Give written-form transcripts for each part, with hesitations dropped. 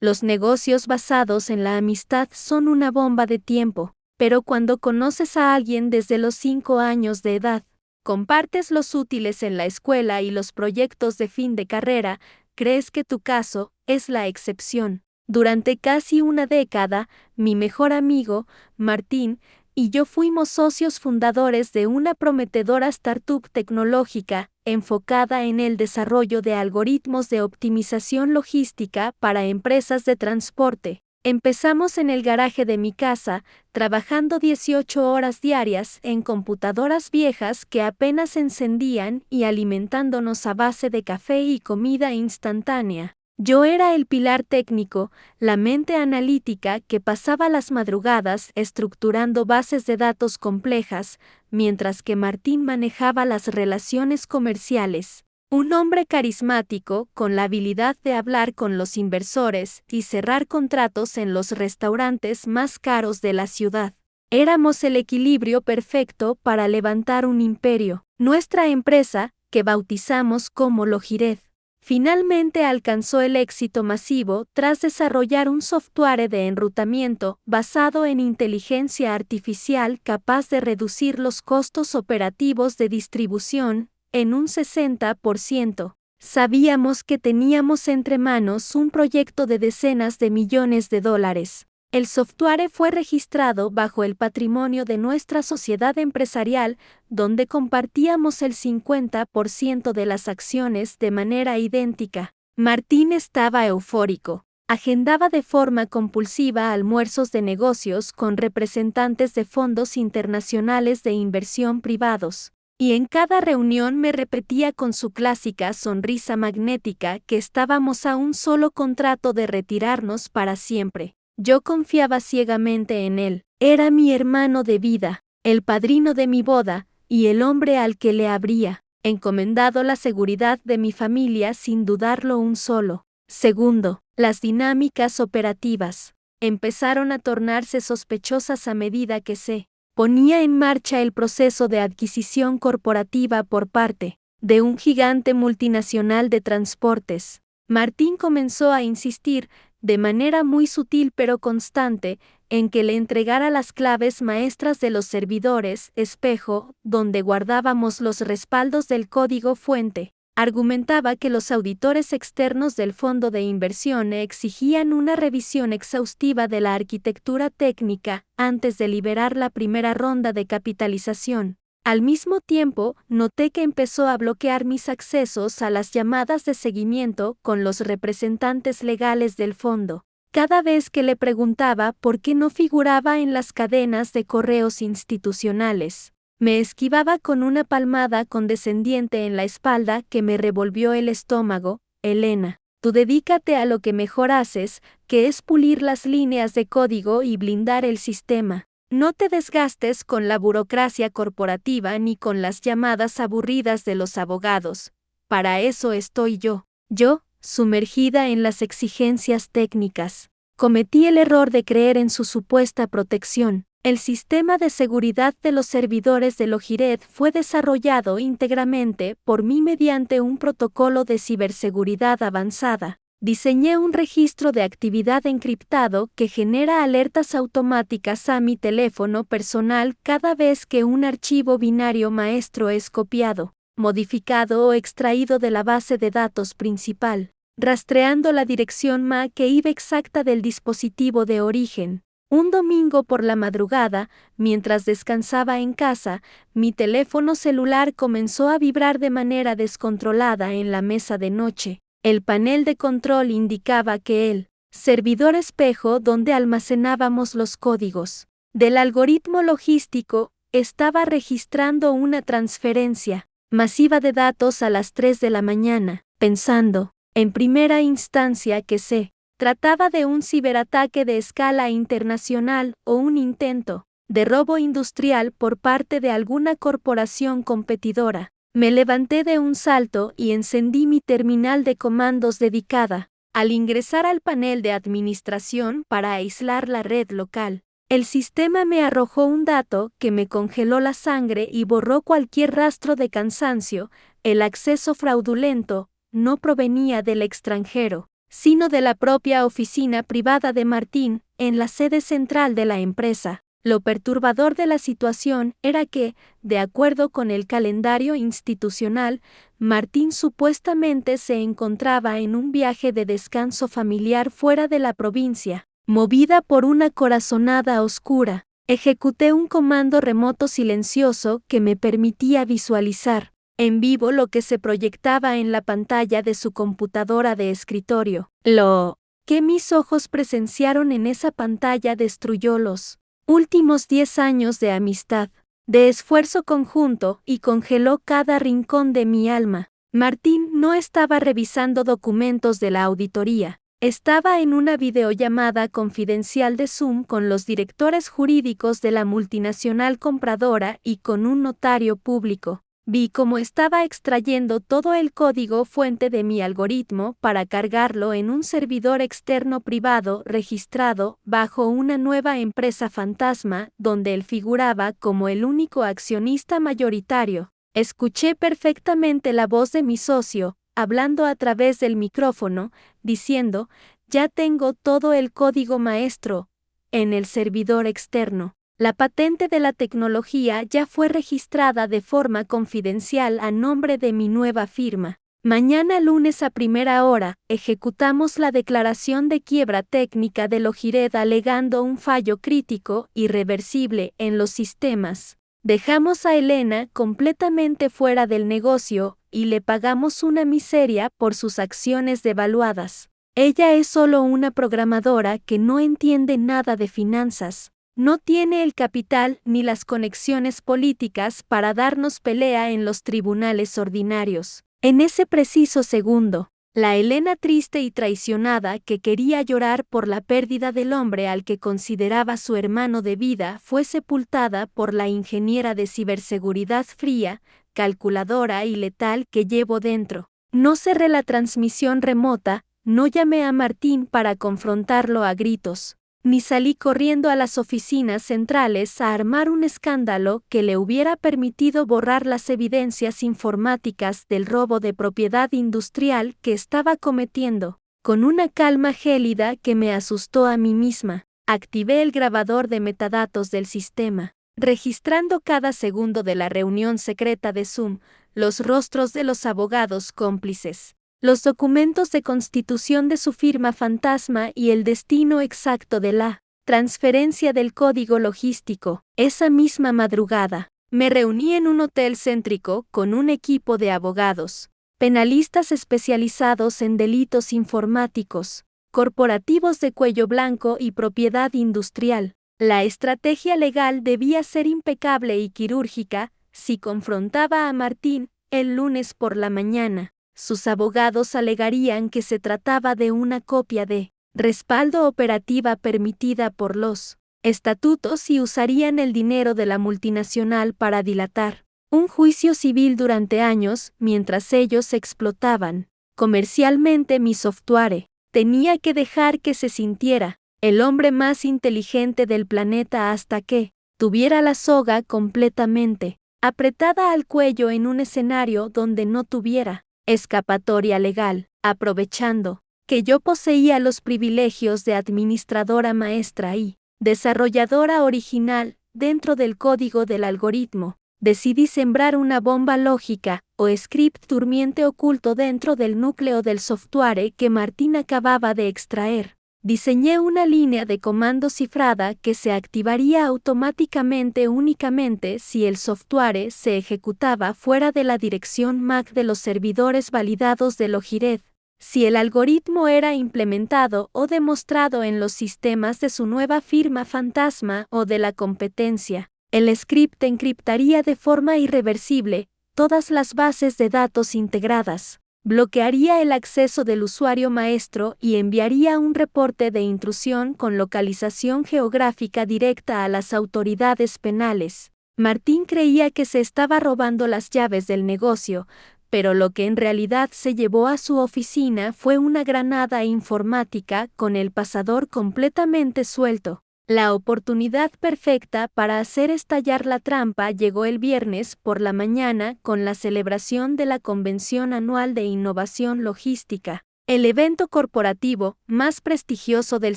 Los negocios basados en la amistad son una bomba de tiempo, pero cuando conoces a alguien desde los 5 años de edad, compartes los útiles en la escuela y los proyectos de fin de carrera, crees que tu caso es la excepción. Durante casi una década, mi mejor amigo, Martín, y yo fuimos socios fundadores de una prometedora startup tecnológica enfocada en el desarrollo de algoritmos de optimización logística para empresas de transporte. Empezamos en el garaje de mi casa, trabajando 18 horas diarias en computadoras viejas que apenas encendían y alimentándonos a base de café y comida instantánea. Yo era el pilar técnico, la mente analítica que pasaba las madrugadas estructurando bases de datos complejas, mientras que Martín manejaba las relaciones comerciales. Un hombre carismático, con la habilidad de hablar con los inversores y cerrar contratos en los restaurantes más caros de la ciudad. Éramos el equilibrio perfecto para levantar un imperio. Nuestra empresa, que bautizamos como Logired, finalmente alcanzó el éxito masivo tras desarrollar un software de enrutamiento basado en inteligencia artificial capaz de reducir los costos operativos de distribución en un 60%. Sabíamos que teníamos entre manos un proyecto de decenas de millones de dólares. El software fue registrado bajo el patrimonio de nuestra sociedad empresarial, donde compartíamos el 50% de las acciones de manera idéntica. Martín estaba eufórico. Agendaba de forma compulsiva almuerzos de negocios con representantes de fondos internacionales de inversión privados. Y en cada reunión me repetía con su clásica sonrisa magnética que estábamos a un solo contrato de retirarnos para siempre. Yo confiaba ciegamente en él. Era mi hermano de vida, el padrino de mi boda, y el hombre al que le habría encomendado la seguridad de mi familia sin dudarlo un solo segundo. Las dinámicas operativas empezaron a tornarse sospechosas a medida que se ponía en marcha el proceso de adquisición corporativa por parte de un gigante multinacional de transportes. Martín comenzó a insistir, de manera muy sutil pero constante, en que le entregara las claves maestras de los servidores espejo, donde guardábamos los respaldos del código fuente. Argumentaba que los auditores externos del fondo de inversión exigían una revisión exhaustiva de la arquitectura técnica antes de liberar la primera ronda de capitalización. Al mismo tiempo, noté que empezó a bloquear mis accesos a las llamadas de seguimiento con los representantes legales del fondo. Cada vez que le preguntaba por qué no figuraba en las cadenas de correos institucionales, me esquivaba con una palmada condescendiente en la espalda que me revolvió el estómago. Elena, tú dedícate a lo que mejor haces, que es pulir las líneas de código y blindar el sistema. No te desgastes con la burocracia corporativa ni con las llamadas aburridas de los abogados. Para eso estoy yo. Yo, sumergida en las exigencias técnicas, cometí el error de creer en su supuesta protección. El sistema de seguridad de los servidores de Logired fue desarrollado íntegramente por mí mediante un protocolo de ciberseguridad avanzada. Diseñé un registro de actividad encriptado que genera alertas automáticas a mi teléfono personal cada vez que un archivo binario maestro es copiado, modificado o extraído de la base de datos principal, rastreando la dirección MAC e IB exacta del dispositivo de origen. Un domingo por la madrugada, mientras descansaba en casa, mi teléfono celular comenzó a vibrar de manera descontrolada en la mesa de noche. El panel de control indicaba que el servidor espejo donde almacenábamos los códigos del algoritmo logístico estaba registrando una transferencia masiva de datos a las 3 de la mañana, pensando, en primera instancia, que se trataba de un ciberataque de escala internacional o un intento de robo industrial por parte de alguna corporación competidora. Me levanté de un salto y encendí mi terminal de comandos dedicada. Al ingresar al panel de administración para aislar la red local, el sistema me arrojó un dato que me congeló la sangre y borró cualquier rastro de cansancio. El acceso fraudulento no provenía del extranjero, sino de la propia oficina privada de Martín, en la sede central de la empresa. Lo perturbador de la situación era que, de acuerdo con el calendario institucional, Martín supuestamente se encontraba en un viaje de descanso familiar fuera de la provincia. Movida por una corazonada oscura, ejecuté un comando remoto silencioso que me permitía visualizar en vivo lo que se proyectaba en la pantalla de su computadora de escritorio. Lo que mis ojos presenciaron en esa pantalla destruyó los últimos 10 años de amistad, de esfuerzo conjunto, y congeló cada rincón de mi alma. Martín no estaba revisando documentos de la auditoría. Estaba en una videollamada confidencial de Zoom con los directores jurídicos de la multinacional compradora y con un notario público. Vi cómo estaba extrayendo todo el código fuente de mi algoritmo para cargarlo en un servidor externo privado registrado bajo una nueva empresa fantasma donde él figuraba como el único accionista mayoritario. Escuché perfectamente la voz de mi socio, hablando a través del micrófono, diciendo: «Ya tengo todo el código maestro en el servidor externo. La patente de la tecnología ya fue registrada de forma confidencial a nombre de mi nueva firma. Mañana lunes a primera hora, ejecutamos la declaración de quiebra técnica de Logired alegando un fallo crítico, irreversible, en los sistemas. Dejamos a Elena completamente fuera del negocio y le pagamos una miseria por sus acciones devaluadas. Ella es solo una programadora que no entiende nada de finanzas. No tiene el capital ni las conexiones políticas para darnos pelea en los tribunales ordinarios». En ese preciso segundo, la Elena triste y traicionada que quería llorar por la pérdida del hombre al que consideraba su hermano de vida fue sepultada por la ingeniera de ciberseguridad fría, calculadora y letal que llevo dentro. No cerré la transmisión remota, no llamé a Martín para confrontarlo a gritos, ni salí corriendo a las oficinas centrales a armar un escándalo que le hubiera permitido borrar las evidencias informáticas del robo de propiedad industrial que estaba cometiendo. Con una calma gélida que me asustó a mí misma, activé el grabador de metadatos del sistema, registrando cada segundo de la reunión secreta de Zoom, los rostros de los abogados cómplices, los documentos de constitución de su firma fantasma y el destino exacto de la transferencia del código logístico. Esa misma madrugada, me reuní en un hotel céntrico con un equipo de abogados, penalistas especializados en delitos informáticos, corporativos de cuello blanco y propiedad industrial. La estrategia legal debía ser impecable y quirúrgica si confrontaba a Martín el lunes por la mañana. Sus abogados alegarían que se trataba de una copia de respaldo operativa permitida por los estatutos y usarían el dinero de la multinacional para dilatar un juicio civil durante años mientras ellos explotaban comercialmente mi software. Tenía que dejar que se sintiera el hombre más inteligente del planeta hasta que tuviera la soga completamente apretada al cuello en un escenario donde no tuviera escapatoria legal, aprovechando que yo poseía los privilegios de administradora maestra y desarrolladora original dentro del código del algoritmo. Decidí sembrar una bomba lógica o script durmiente oculto dentro del núcleo del software que Martín acababa de extraer. Diseñé una línea de comando cifrada que se activaría automáticamente únicamente si el software se ejecutaba fuera de la dirección MAC de los servidores validados de Logired. Si el algoritmo era implementado o demostrado en los sistemas de su nueva firma fantasma o de la competencia, el script encriptaría de forma irreversible todas las bases de datos integradas, bloquearía el acceso del usuario maestro y enviaría un reporte de intrusión con localización geográfica directa a las autoridades penales. Martín creía que se estaba robando las llaves del negocio, pero lo que en realidad se llevó a su oficina fue una granada informática con el pasador completamente suelto. La oportunidad perfecta para hacer estallar la trampa llegó el viernes por la mañana con la celebración de la Convención Anual de Innovación Logística. el evento corporativo más prestigioso del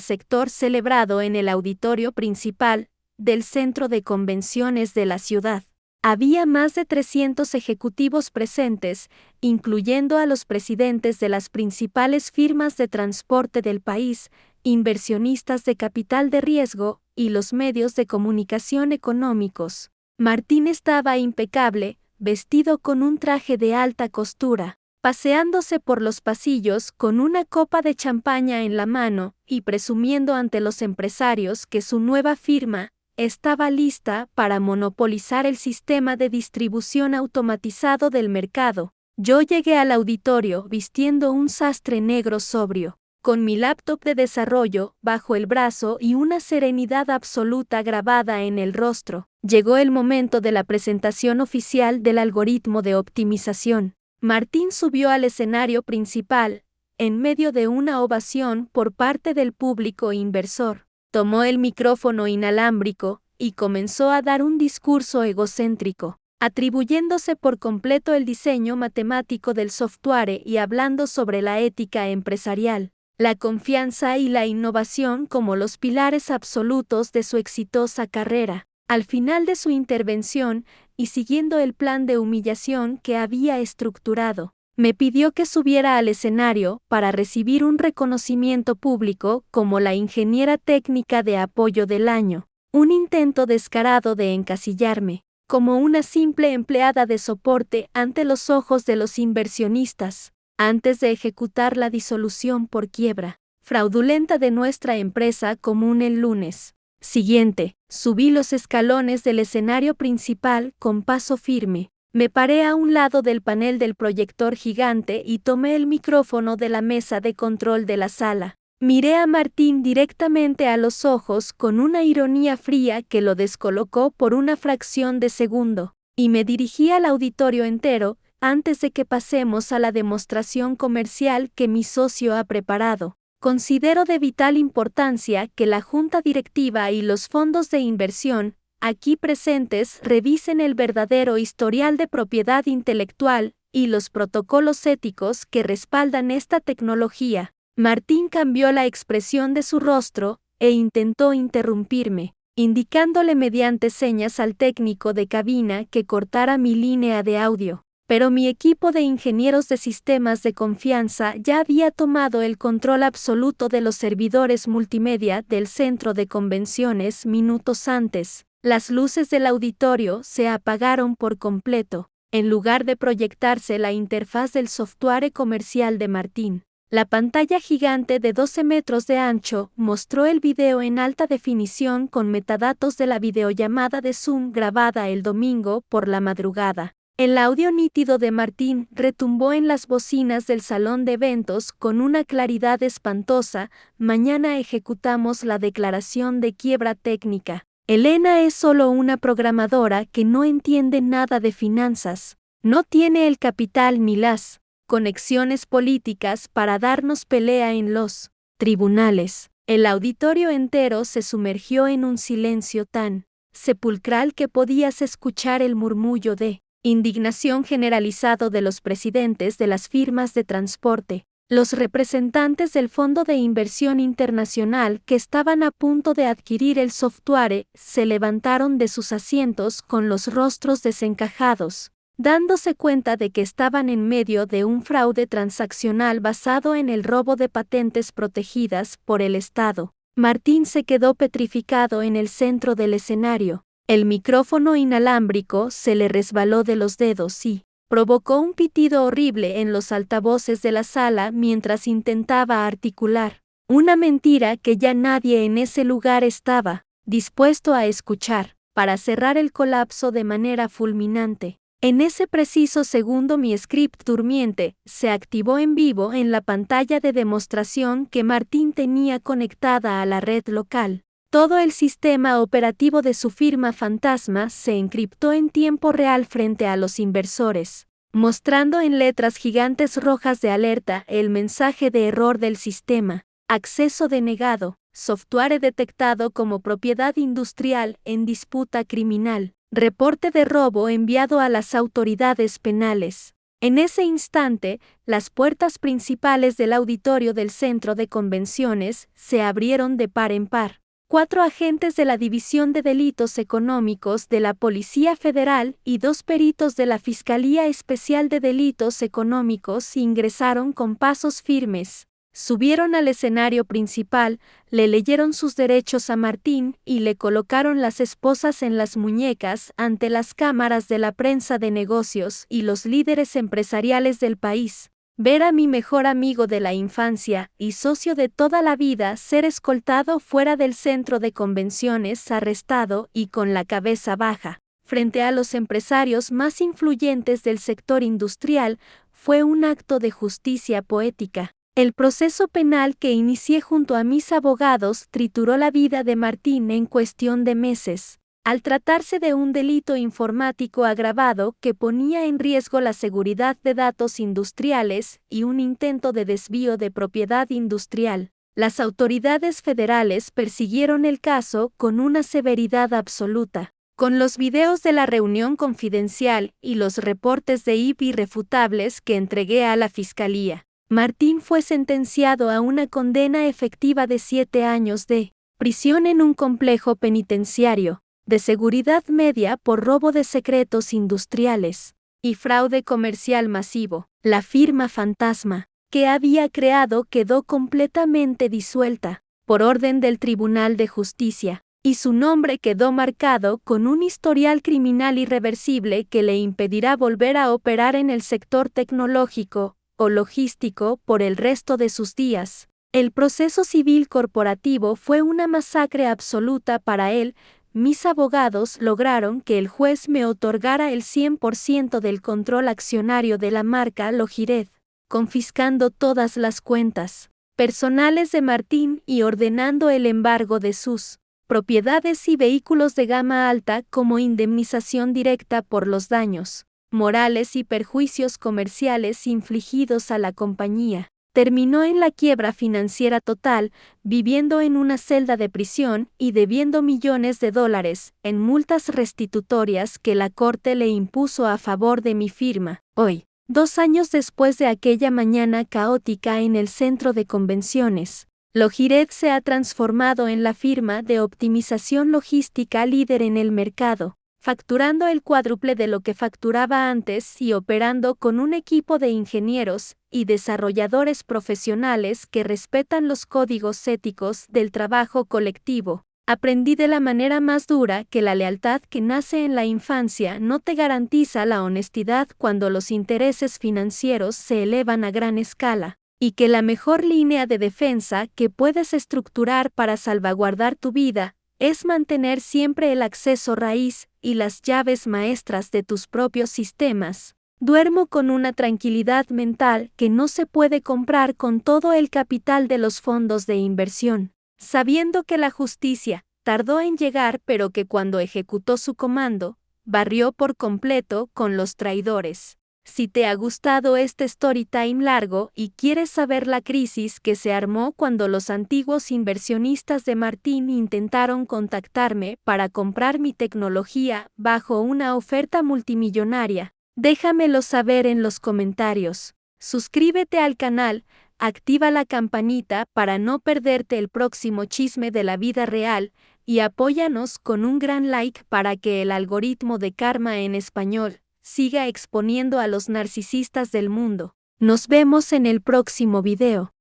sector celebrado en el auditorio principal del Centro de Convenciones de la ciudad. Había más de 300 ejecutivos presentes, incluyendo a los presidentes de las principales firmas de transporte del país, inversionistas de capital de riesgo y los medios de comunicación económicos. Martín estaba impecable, vestido con un traje de alta costura, paseándose por los pasillos con una copa de champaña en la mano y presumiendo ante los empresarios que su nueva firma estaba lista para monopolizar el sistema de distribución automatizado del mercado. Yo llegué al auditorio vistiendo un sastre negro sobrio, con mi laptop de desarrollo bajo el brazo y una serenidad absoluta grabada en el rostro. Llegó el momento de la presentación oficial del algoritmo de optimización. Martín subió al escenario principal, en medio de una ovación por parte del público inversor. Tomó el micrófono inalámbrico y comenzó a dar un discurso egocéntrico, atribuyéndose por completo el diseño matemático del software y hablando sobre la ética empresarial, la confianza y la innovación como los pilares absolutos de su exitosa carrera. Al final de su intervención, y siguiendo el plan de humillación que había estructurado, me pidió que subiera al escenario para recibir un reconocimiento público como la ingeniera técnica de apoyo del año, un intento descarado de encasillarme como una simple empleada de soporte ante los ojos de los inversionistas, antes de ejecutar la disolución por quiebra fraudulenta de nuestra empresa común el lunes siguiente. Subí los escalones del escenario principal con paso firme. Me paré a un lado del panel del proyector gigante y tomé el micrófono de la mesa de control de la sala. Miré a Martín directamente a los ojos con una ironía fría que lo descolocó por una fracción de segundo, y me dirigí al auditorio entero antes de que pasemos a la demostración comercial que mi socio ha preparado. Considero de vital importancia que la junta directiva y los fondos de inversión aquí presentes revisen el verdadero historial de propiedad intelectual y los protocolos éticos que respaldan esta tecnología. Martín cambió la expresión de su rostro e intentó interrumpirme, indicándole mediante señas al técnico de cabina que cortara mi línea de audio. Pero mi equipo de ingenieros de sistemas de confianza ya había tomado el control absoluto de los servidores multimedia del centro de convenciones minutos antes. Las luces del auditorio se apagaron por completo, en lugar de proyectarse la interfaz del software comercial de Martín. La pantalla gigante de 12 metros de ancho mostró el video en alta definición con metadatos de la videollamada de Zoom grabada el domingo por la madrugada. El audio nítido de Martín retumbó en las bocinas del salón de eventos con una claridad espantosa. Mañana ejecutamos la declaración de quiebra técnica. Elena es solo una programadora que no entiende nada de finanzas. No tiene el capital ni las conexiones políticas para darnos pelea en los tribunales. El auditorio entero se sumergió en un silencio tan sepulcral que podías escuchar el murmullo de indignación generalizado de los presidentes de las firmas de transporte, los representantes del Fondo de Inversión Internacional que estaban a punto de adquirir el software, se levantaron de sus asientos con los rostros desencajados, dándose cuenta de que estaban en medio de un fraude transaccional basado en el robo de patentes protegidas por el Estado. Martín se quedó petrificado en el centro del escenario. El micrófono inalámbrico se le resbaló de los dedos y provocó un pitido horrible en los altavoces de la sala mientras intentaba articular una mentira que ya nadie en ese lugar estaba dispuesto a escuchar, para cerrar el colapso de manera fulminante. En ese preciso segundo mi script durmiente se activó en vivo en la pantalla de demostración que Martín tenía conectada a la red local. Todo el sistema operativo de su firma fantasma se encriptó en tiempo real frente a los inversores, mostrando en letras gigantes rojas de alerta el mensaje de error del sistema: acceso denegado, software detectado como propiedad industrial en disputa criminal, reporte de robo enviado a las autoridades penales. En ese instante, las puertas principales del auditorio del centro de convenciones se abrieron de par en par. 4 agentes de la División de Delitos Económicos de la Policía Federal y 2 peritos de la Fiscalía Especial de Delitos Económicos ingresaron con pasos firmes. Subieron al escenario principal, le leyeron sus derechos a Martín y le colocaron las esposas en las muñecas ante las cámaras de la prensa de negocios y los líderes empresariales del país. Ver a mi mejor amigo de la infancia y socio de toda la vida ser escoltado fuera del centro de convenciones, arrestado y con la cabeza baja, frente a los empresarios más influyentes del sector industrial, fue un acto de justicia poética. El proceso penal que inicié junto a mis abogados trituró la vida de Martín en cuestión de meses. Al tratarse de un delito informático agravado que ponía en riesgo la seguridad de datos industriales y un intento de desvío de propiedad industrial, las autoridades federales persiguieron el caso con una severidad absoluta. Con los videos de la reunión confidencial y los reportes de IP irrefutables que entregué a la Fiscalía, Martín fue sentenciado a una condena efectiva de 7 años de prisión en un complejo penitenciario de seguridad media por robo de secretos industriales y fraude comercial masivo. La firma fantasma que había creado quedó completamente disuelta por orden del Tribunal de Justicia, y su nombre quedó marcado con un historial criminal irreversible que le impedirá volver a operar en el sector tecnológico o logístico por el resto de sus días. El proceso civil corporativo fue una masacre absoluta para él. Mis abogados lograron que el juez me otorgara el 100% del control accionario de la marca Logired, confiscando todas las cuentas personales de Martín y ordenando el embargo de sus propiedades y vehículos de gama alta como indemnización directa por los daños morales y perjuicios comerciales infligidos a la compañía. Terminó en la quiebra financiera total, viviendo en una celda de prisión y debiendo millones de dólares en multas restitutorias que la corte le impuso a favor de mi firma. Hoy, 2 años después de aquella mañana caótica en el centro de convenciones, Logired se ha transformado en la firma de optimización logística líder en el mercado, facturando el cuádruple de lo que facturaba antes y operando con un equipo de ingenieros y desarrolladores profesionales que respetan los códigos éticos del trabajo colectivo. Aprendí de la manera más dura que la lealtad que nace en la infancia no te garantiza la honestidad cuando los intereses financieros se elevan a gran escala, y que la mejor línea de defensa que puedes estructurar para salvaguardar tu vida es mantener siempre el acceso raíz y las llaves maestras de tus propios sistemas. Duermo con una tranquilidad mental que no se puede comprar con todo el capital de los fondos de inversión, sabiendo que la justicia tardó en llegar, pero que cuando ejecutó su comando, barrió por completo con los traidores. Si te ha gustado este story time largo y quieres saber la crisis que se armó cuando los antiguos inversionistas de Martín intentaron contactarme para comprar mi tecnología bajo una oferta multimillonaria, déjamelo saber en los comentarios. Suscríbete al canal, activa la campanita para no perderte el próximo chisme de la vida real y apóyanos con un gran like para que el algoritmo de Karma en español siga exponiendo a los narcisistas del mundo. Nos vemos en el próximo video.